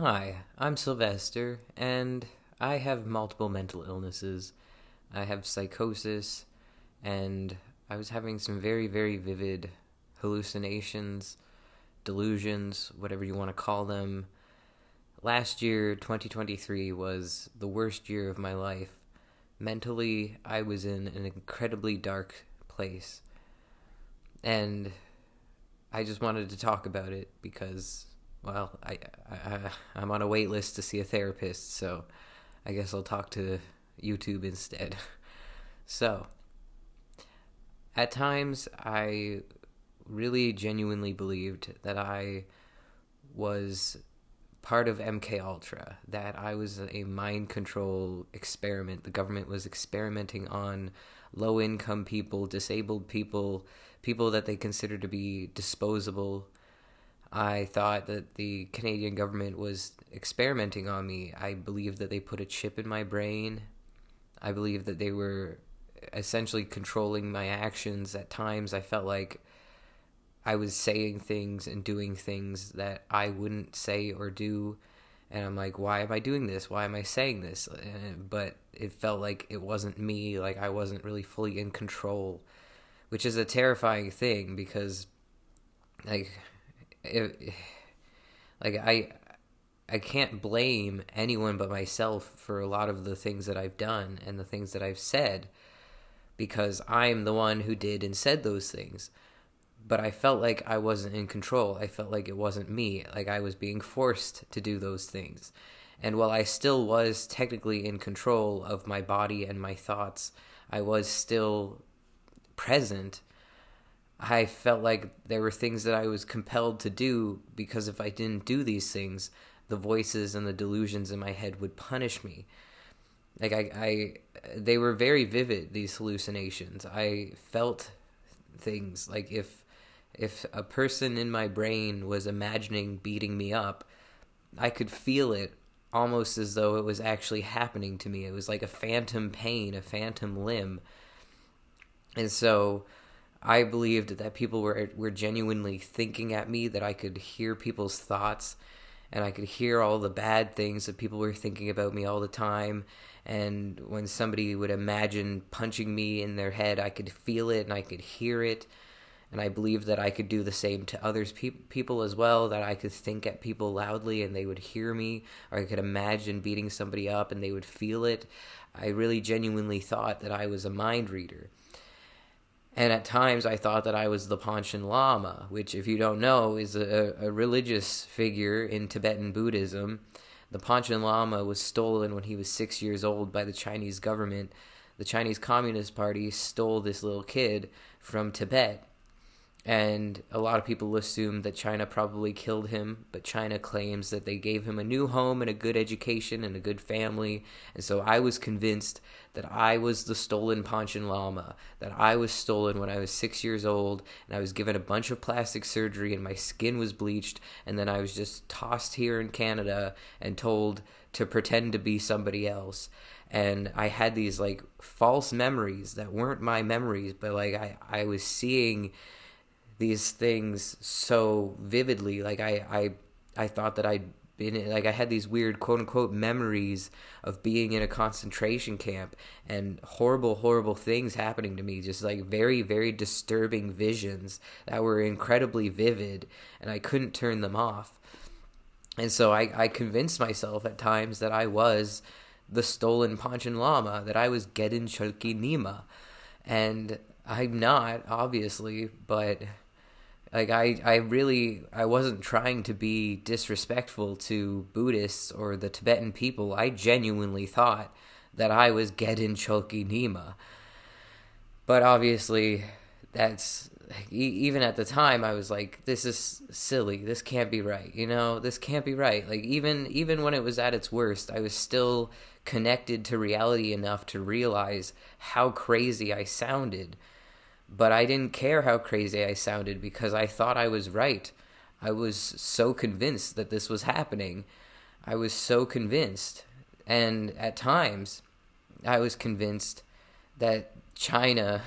Hi, I'm Sylvester, and I have multiple mental illnesses. I have psychosis, and I was having some very, very vivid hallucinations, delusions, whatever you want to call them. Last year, 2023, was the worst year of my life. Mentally, I was in an incredibly dark place, and I just wanted to talk about it because, well, I'm on a wait list to see a therapist, so I guess I'll talk to YouTube instead. So, at times, I really genuinely believed that I was part of MK Ultra, that I was a mind control experiment. The government was experimenting on low income people, disabled people, people that they considered to be disposable. I thought that the Canadian government was experimenting on me. I believed that they put a chip in my brain. I believed that they were essentially controlling my actions. At times, I felt like I was saying things and doing things that I wouldn't say or do. And I'm like, why am I doing this? Why am I saying this? But it felt like it wasn't me, like I wasn't really fully in control, which is a terrifying thing because, like, it, like I can't blame anyone but myself for a lot of the things that I've done and the things that I've said because I'm the one who did and said those things. But I felt like I wasn't in control. I felt like it wasn't me, like I was being forced to do those things. And while I still was technically in control of my body and my thoughts, I was still present. I felt like there were things that I was compelled to do because if I didn't do these things, the voices and the delusions in my head would punish me. Like they were very vivid, these hallucinations. I felt things like if a person in my brain was imagining beating me up, I could feel it almost as though it was actually happening to me. It was like a phantom pain, a phantom limb. And so I believed that people were genuinely thinking at me, that I could hear people's thoughts and I could hear all the bad things that people were thinking about me all the time. And when somebody would imagine punching me in their head, I could feel it and I could hear it. And I believed that I could do the same to others, people as well, that I could think at people loudly and they would hear me, or I could imagine beating somebody up and they would feel it. I really genuinely thought that I was a mind reader. And at times I thought that I was the Panchen Lama, which, if you don't know, is a religious figure in Tibetan Buddhism. The Panchen Lama was stolen when he was 6 years old by the Chinese government. The Chinese Communist Party stole this little kid from Tibet. And a lot of people assume that China probably killed him, but China claims that they gave him a new home and a good education and a good family. And so I was convinced that I was the stolen Panchen Lama, that I was stolen when I was 6 years old, and I was given a bunch of plastic surgery and my skin was bleached, and then I was just tossed here in Canada and told to pretend to be somebody else. And I had these like false memories that weren't my memories, but like I was seeing these things so vividly. Like I thought that I'd been, like, I had these weird quote unquote memories of being in a concentration camp and horrible things happening to me, just like very, very disturbing visions that were incredibly vivid, and I couldn't turn them off. And so I convinced myself at times that I was the stolen Panchen Lama, that I was Gedin Chalki Nima. And I'm not, obviously, but like I wasn't trying to be disrespectful to Buddhists or the Tibetan people. I genuinely thought that I was Gedin Chalki Nima. But obviously, that's even at the time I was like, this is silly. This can't be right. This can't be right. Like even when it was at its worst, I was still connected to reality enough to realize how crazy I sounded. But I didn't care how crazy I sounded because I thought I was right. I was so convinced that this was happening. I was so convinced. And at times, I was convinced that China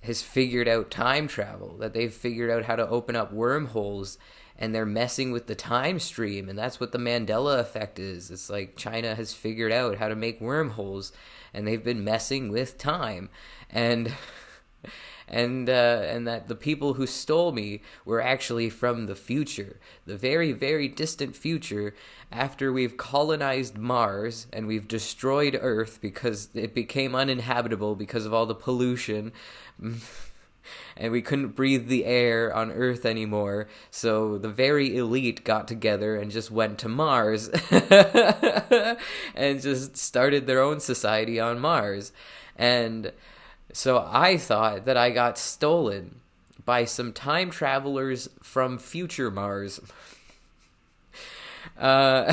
has figured out time travel, that they've figured out how to open up wormholes and they're messing with the time stream, and that's what the Mandela effect is. It's like China has figured out how to make wormholes, and they've been messing with time, and and that the people who stole me were actually from the future, the very, very distant future, after we've colonized Mars and we've destroyed Earth because it became uninhabitable because of all the pollution. And we couldn't breathe the air on Earth anymore, so the very elite got together and just went to Mars and just started their own society on Mars. And so I thought that I got stolen by some time travelers from future Mars. And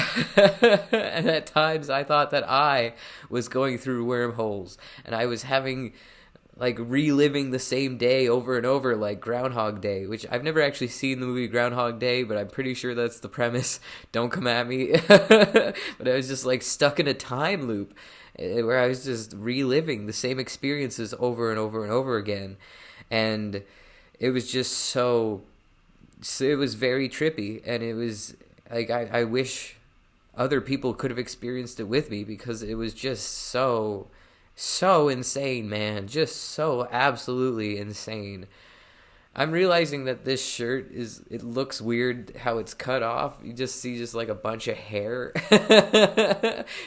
at times I thought that I was going through wormholes, and I was having, like, reliving the same day over and over, like Groundhog Day, which I've never actually seen the movie Groundhog Day, but I'm pretty sure that's the premise. Don't come at me. But I was just, like, stuck in a time loop where I was just reliving the same experiences over and over and over again. And it was just it was very trippy, and it was, like, I wish other people could have experienced it with me, because it was just so insane, man. Just so absolutely insane. I'm realizing that this shirt it looks weird how it's cut off. You just see just like a bunch of hair.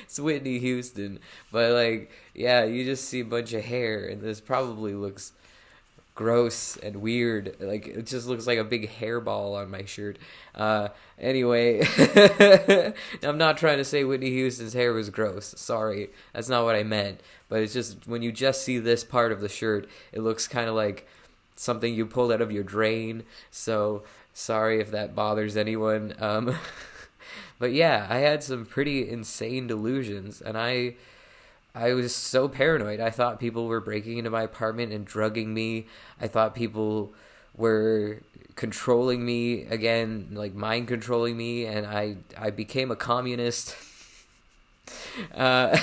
It's Whitney Houston. But, like, yeah, you just see a bunch of hair, and this probably looks gross and weird. Like, it just looks like a big hairball on my shirt. Anyway, I'm not trying to say Whitney Houston's hair was gross. Sorry, that's not what I meant. But it's just, when you just see this part of the shirt, it looks kind of like something you pulled out of your drain. So sorry if that bothers anyone. But yeah, I had some pretty insane delusions, and I was so paranoid. I thought people were breaking into my apartment and drugging me. I thought people were controlling me again, like mind controlling me, and I became a communist. And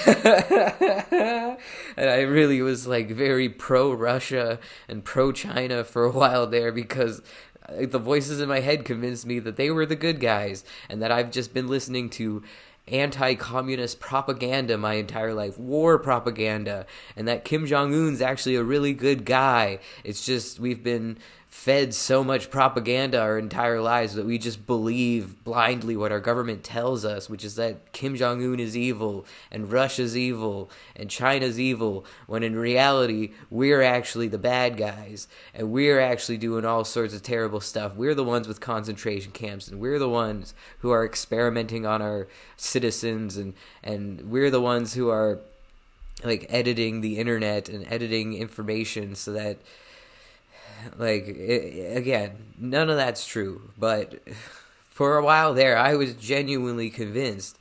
I really was, like, very pro-Russia and pro-China for a while there, because the voices in my head convinced me that they were the good guys, and that I've just been listening to anti-communist propaganda my entire life, war propaganda, and that Kim Jong-un's actually a really good guy. It's just we've been fed so much propaganda our entire lives that we just believe blindly what our government tells us, which is that Kim Jong-un is evil, and Russia's evil, and China's evil, when in reality, we're actually the bad guys, and we're actually doing all sorts of terrible stuff. We're the ones with concentration camps, and we're the ones who are experimenting on our citizens, and we're the ones who are, like, editing the internet and editing information so that, like, again, none of that's true, but for a while there, I was genuinely convinced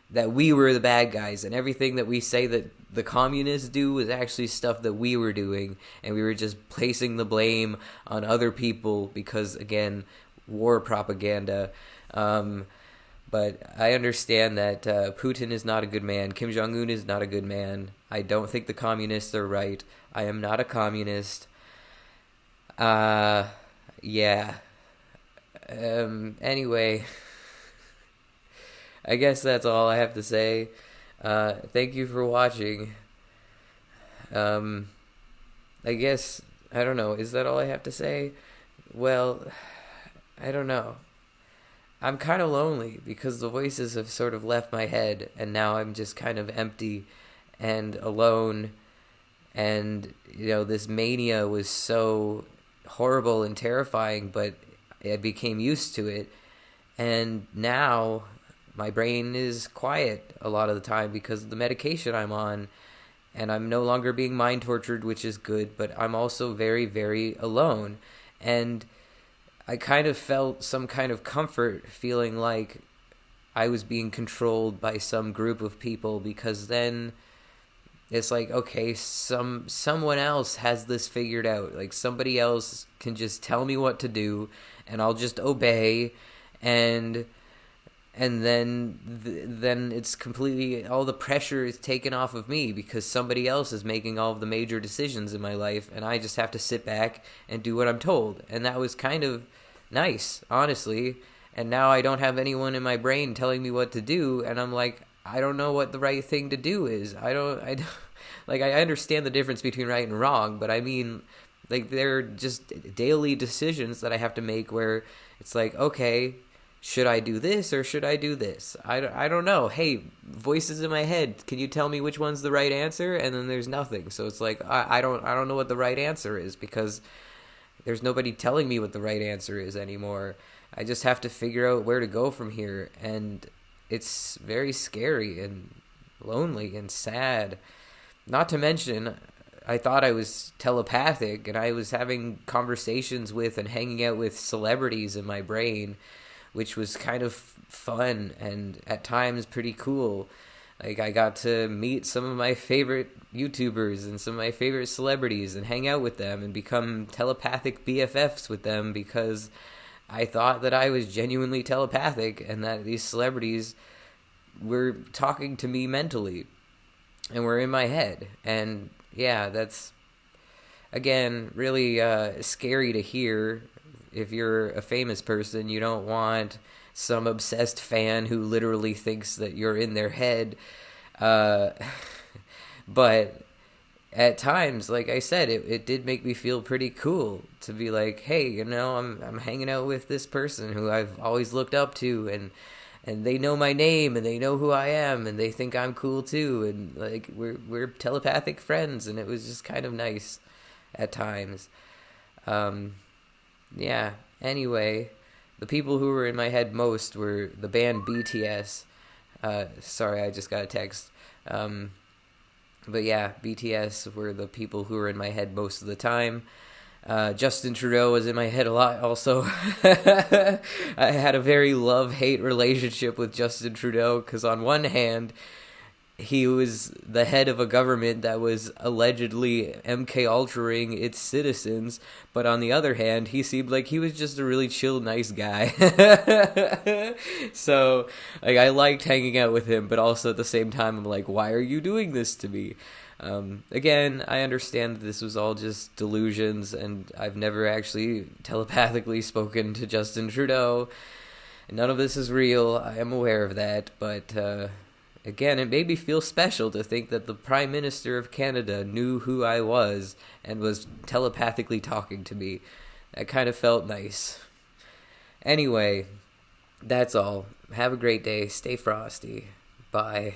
that we were the bad guys, and everything that we say that the communists do was actually stuff that we were doing, and we were just placing the blame on other people because, again, war propaganda. But I understand that Putin is not a good man. Kim Jong-un is not a good man. I don't think the communists are right. I am not a communist. Yeah. Anyway, I guess that's all I have to say. Thank you for watching. I guess, I don't know, is that all I have to say? Well, I don't know. I'm kind of lonely because the voices have sort of left my head, and now I'm just kind of empty and alone. And, you know, this mania was so horrible and terrifying, but I became used to it, and now my brain is quiet a lot of the time because of the medication I'm on, and I'm no longer being mind tortured, which is good, but I'm also very, very alone. And I kind of felt some kind of comfort feeling like I was being controlled by some group of people, because then it's like, okay, someone else has this figured out. Like, somebody else can just tell me what to do, and I'll just obey, and then it's completely, all the pressure is taken off of me because somebody else is making all of the major decisions in my life, and I just have to sit back and do what I'm told. And that was kind of nice, honestly. And now I don't have anyone in my brain telling me what to do, and I'm like, I don't know what the right thing to do is. I don't like, I understand the difference between right and wrong, but I mean, like, they're just daily decisions that I have to make where it's like, okay, should I do this or should I do this? I don't know. Hey, voices in my head, can you tell me which one's the right answer? And then there's nothing. So it's like, I don't know what the right answer is, because there's nobody telling me what the right answer is anymore. I just have to figure out where to go from here, and it's very scary and lonely and sad. Not to mention, I thought I was telepathic, and I was having conversations with and hanging out with celebrities in my brain, which was kind of fun and at times pretty cool. Like, I got to meet some of my favorite YouTubers and some of my favorite celebrities and hang out with them and become telepathic BFFs with them, because I thought that I was genuinely telepathic and that these celebrities were talking to me mentally and were in my head. And yeah, that's, again, really scary to hear. If you're a famous person, you don't want some obsessed fan who literally thinks that you're in their head. But at times, like I said, it did make me feel pretty cool to be like, hey, I'm hanging out with this person who I've always looked up to, and they know my name and they know who I am and they think I'm cool too, and like we're telepathic friends, and it was just kind of nice at times. Yeah, anyway, the people who were in my head most were the band BTS. Sorry, I just got a text. But yeah, BTS were the people who were in my head most of the time. Justin Trudeau was in my head a lot also. I had a very love-hate relationship with Justin Trudeau, because on one hand, he was the head of a government that was allegedly MK Ultraing its citizens, but on the other hand, he seemed like he was just a really chill, nice guy. So, like, I liked hanging out with him, but also at the same time, I'm like, why are you doing this to me? Again, I understand that this was all just delusions, and I've never actually telepathically spoken to Justin Trudeau. None of this is real, I am aware of that, but again, it made me feel special to think that the Prime Minister of Canada knew who I was and was telepathically talking to me. That kind of felt nice. Anyway, that's all. Have a great day. Stay frosty. Bye.